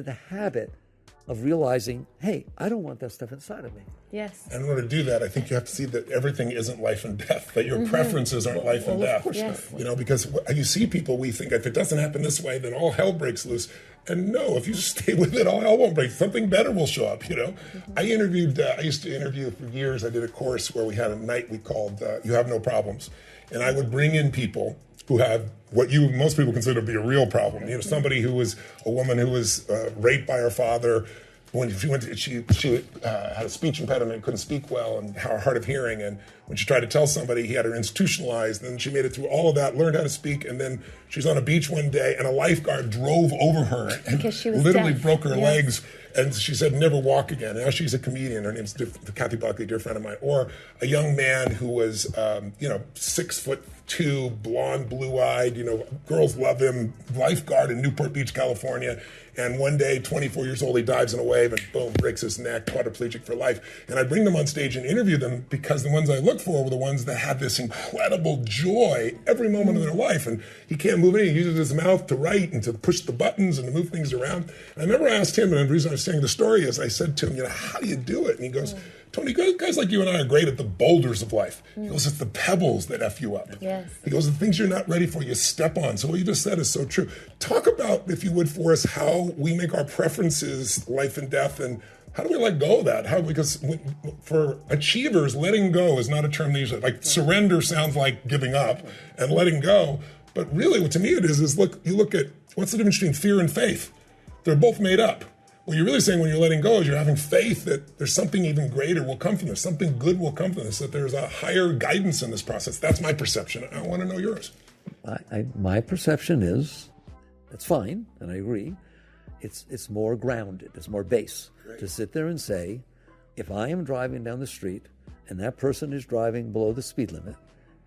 the habit of realizing, hey, I don't want that stuff inside of me. Yes. And in order to do that, I think you have to see that everything isn't life and death, that your preferences aren't life and death. Yes. You know, because you see people, we think if it doesn't happen this way, then all hell breaks loose. And no, if you stay with it, all hell won't break. Something better will show up, you know. I used to interview for years. I did a course where we had a night we called You Have No Problems. And I would bring in people who have what most people consider to be a real problem. You know, somebody who was a woman who was raped by her father. When she had a speech impediment, couldn't speak well, and hard of hearing. And when she tried to tell somebody, he had her institutionalized. And then she made it through all of that, learned how to speak, and then she's on a beach one day, and a lifeguard drove over her and literally deaf. broke her legs. And she said, never walk again. Now she's a comedian. Her name's Kathy Buckley, dear friend of mine. Or a young man who was, 6'2", blonde, blue-eyed, girls love him, lifeguard in Newport Beach, California. And one day, 24 years old, he dives in a wave and boom, breaks his neck, quadriplegic for life. And I bring them on stage and interview them because the ones I look for were the ones that had this incredible joy every moment of their life. And he can't move anything. He uses his mouth to write and to push the buttons and to move things around. And I remember I asked him, and the reason I was saying the story is I said to him, how do you do it? And he goes, Tony, guys like you and I are great at the boulders of life. He goes, it's the pebbles that F you up. Yes. He goes, the things you're not ready for, you step on. So what you just said is so true. Talk about, if you would, for us, how we make our preferences life and death, and how do we let go of that? Because for achievers, letting go is not a term they use. Like surrender sounds like giving up and letting go. But really, what to me it is you look at, what's the difference between fear and faith? They're both made up. What you're really saying when you're letting go is you're having faith that there's something even greater will come from this, something good will come from this, that there's a higher guidance in this process. That's my perception. I want to know yours. My perception is, that's fine, and I agree, it's more grounded, it's more base. Great. To sit there and say, if I am driving down the street and that person is driving below the speed limit,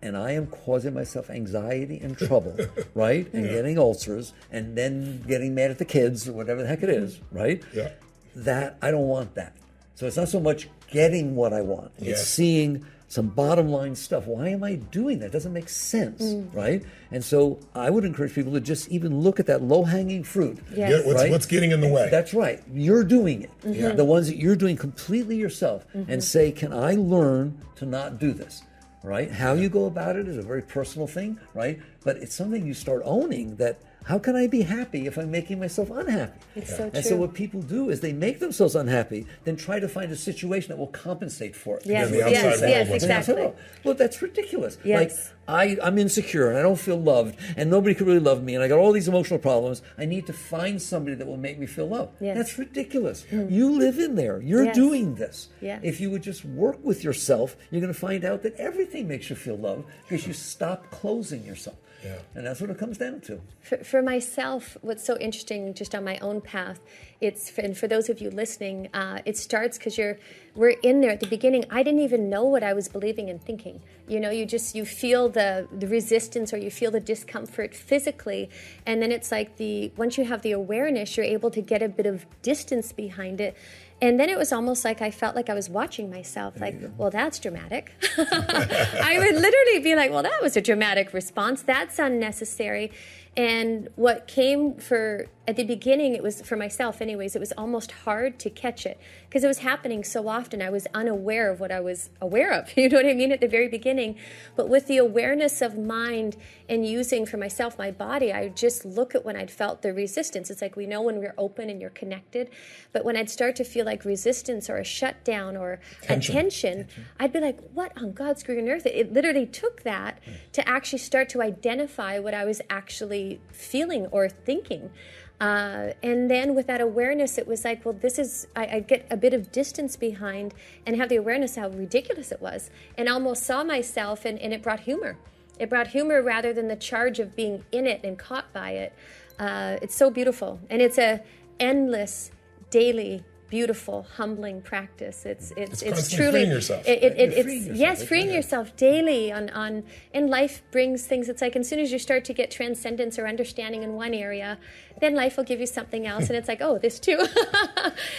and I am causing myself anxiety and trouble, right? And getting ulcers, and then getting mad at the kids or whatever the heck it is, right? Yeah. That, I don't want that. So it's not so much getting what I want. It's seeing some bottom line stuff. Why am I doing that? It doesn't make sense, right? And so I would encourage people to just even look at that low-hanging fruit. Yes. What's getting in the way? That's right. You're doing it. The ones that you're doing completely yourself, and say, can I learn to not do this? Right? How you go about it is a very personal thing, right? But it's something you start owning, that how can I be happy if I'm making myself unhappy? It's so true. And so what people do is they make themselves unhappy, then try to find a situation that will compensate for it. Yes, the outside world. exactly. Well, that's ridiculous. Yes. Like, I'm insecure and I don't feel loved and nobody could really love me and I got all these emotional problems. I need to find somebody that will make me feel loved. Yes. That's ridiculous. You live in there. You're doing this. Yes. If you would just work with yourself, you're going to find out that everything makes you feel loved because you stop closing yourself. Yeah. And that's what it comes down to. For myself, what's so interesting just on my own path, and for those of you listening, it starts because we're in there at the beginning. I didn't even know what I was believing and thinking. You feel the resistance, or you feel the discomfort physically, and then it's like once you have the awareness, you're able to get a bit of distance behind it. And then it was almost like I felt like I was watching myself, like, well, that's dramatic. I would literally be like, well, that was a dramatic response. That's unnecessary. And what came at the beginning, it was for myself anyways, it was almost hard to catch it because it was happening so often. I was unaware of what I was aware of, you know what I mean, at the very beginning. But with the awareness of mind and using for myself my body, I would just look at when I'd felt the resistance. It's like we know when we're open and you're connected, but when I'd start to feel like resistance or a shutdown or a tension, I'd be like, what on God's green earth? It literally took that to actually start to identify what I was actually feeling or thinking. And then with that awareness, it was like, well, I get a bit of distance behind and have the awareness how ridiculous it was, and almost saw myself, and it brought humor. It brought humor rather than the charge of being in it and caught by it. It's so beautiful. And it's a endless, daily, beautiful, humbling practice. It's truly freeing yourself. Freeing yourself daily and life brings things. It's like as soon as you start to get transcendence or understanding in one area, then life will give you something else, and it's like, oh, this too.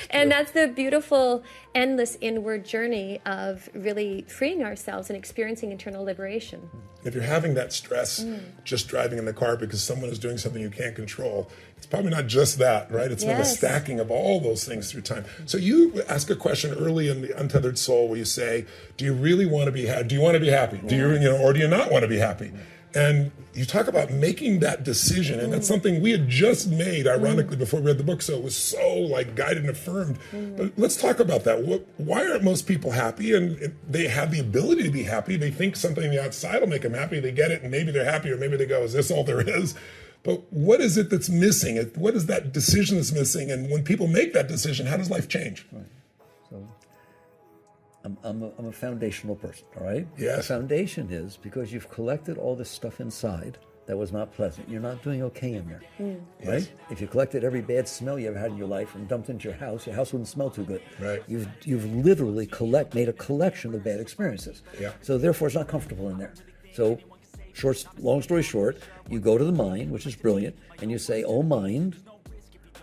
And that's the beautiful, endless inward journey of really freeing ourselves and experiencing internal liberation. If you're having that stress just driving in the car because someone is doing something you can't control, It's probably not just that, right? It's been a Yes. stacking of all those things through time. So you ask a question early in the Untethered Soul where you say, do you really want to be happy? Do you want to be happy? Do you, or do you not want to be happy? And you talk about making that decision, and that's something we had just made, ironically, before we read the book, so it was so like guided and affirmed. But let's talk about that. Why aren't most people happy? And they have the ability to be happy. They think something on the outside will make them happy. They get it, and maybe they're happy, or maybe they go, is this all there is? But what is it that's missing? What is that decision that's missing? And when people make that decision, how does life change? Right. So I'm a foundational person, all right? Yes. The foundation is because you've collected all this stuff inside that was not pleasant. You're not doing okay in there, right? Yes. If you collected every bad smell you ever had in your life and dumped into your house wouldn't smell too good. Right. You've literally made a collection of bad experiences. Yeah. So therefore, it's not comfortable in there. So, long story short, you go to the mind, which is brilliant, and you say, "Oh mind,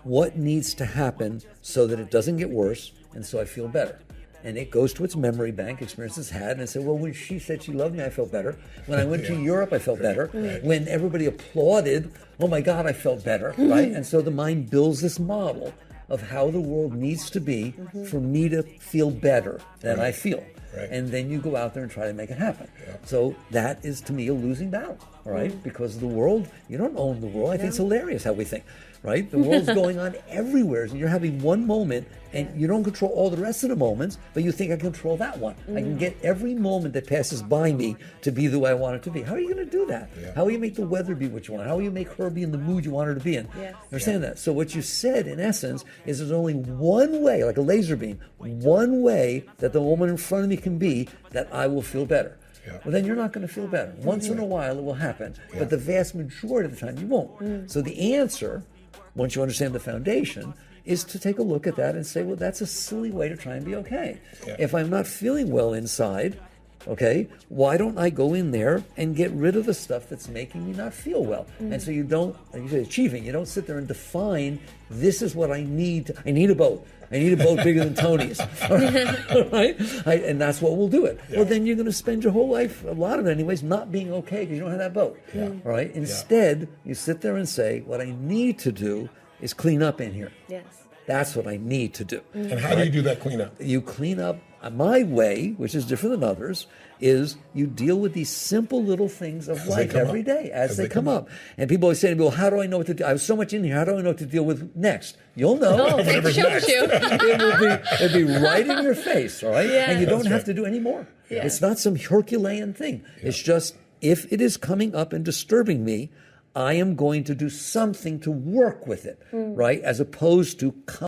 what needs to happen so that it doesn't get worse, and so I feel better?" And it goes to its memory bank, experiences had, and say, well, when she said she loved me, I felt better. When I went to Europe, I felt better. Right. When everybody applauded, oh my God, I felt better, right? And so the mind builds this model of how the world needs to be for me to feel better than I feel. Right. And then you go out there and try to make it happen. So that is, to me, a losing battle, all right? Because the world, you don't own the world. I think it's hilarious how we think, right? The world's going on everywhere. And you're having one moment, and you don't control all the rest of the moments, but you think I control that one. I can get every moment that passes by me to be the way I want it to be. How are you going to do that? How will you make the weather be what you want? How will you make her be in the mood you want her to be in? Yes. Understand that? So what you said, in essence, is there's only one way, like a laser beam, one way that the woman in front of me can be that I will feel better. Well, then you're not going to feel better. Once in a while it will happen, but the vast majority of the time you won't. So the answer, once you understand the foundation, is to take a look at that and say, well, that's a silly way to try and be okay. If I'm not feeling well inside, okay, why don't I go in there and get rid of the stuff that's making me not feel well? And so you don't, like you say, achieving, you don't sit there and define, this is what I need. I need a boat. I need a boat bigger than Tony's, right? And that's what will do it. Well, then you're going to spend your whole life, a lot of it anyways, not being okay because you don't have that boat, right? Instead, you sit there and say, what I need to do is clean up in here. Yes. That's what I need to do. And how do you do that cleanup? You clean up. My way, which is different than others, is you deal with these simple little things of life every day as they come up. And people always say to me, well, how do I know what to do? I have so much in here. How do I know what to deal with next? You'll know. Oh, it shows you. It'll be right in your face, all right? Yeah. And you don't have to do any more. Yeah. It's not some Herculean thing. It's just, if it is coming up and disturbing me, I am going to do something to work with it, right? As opposed to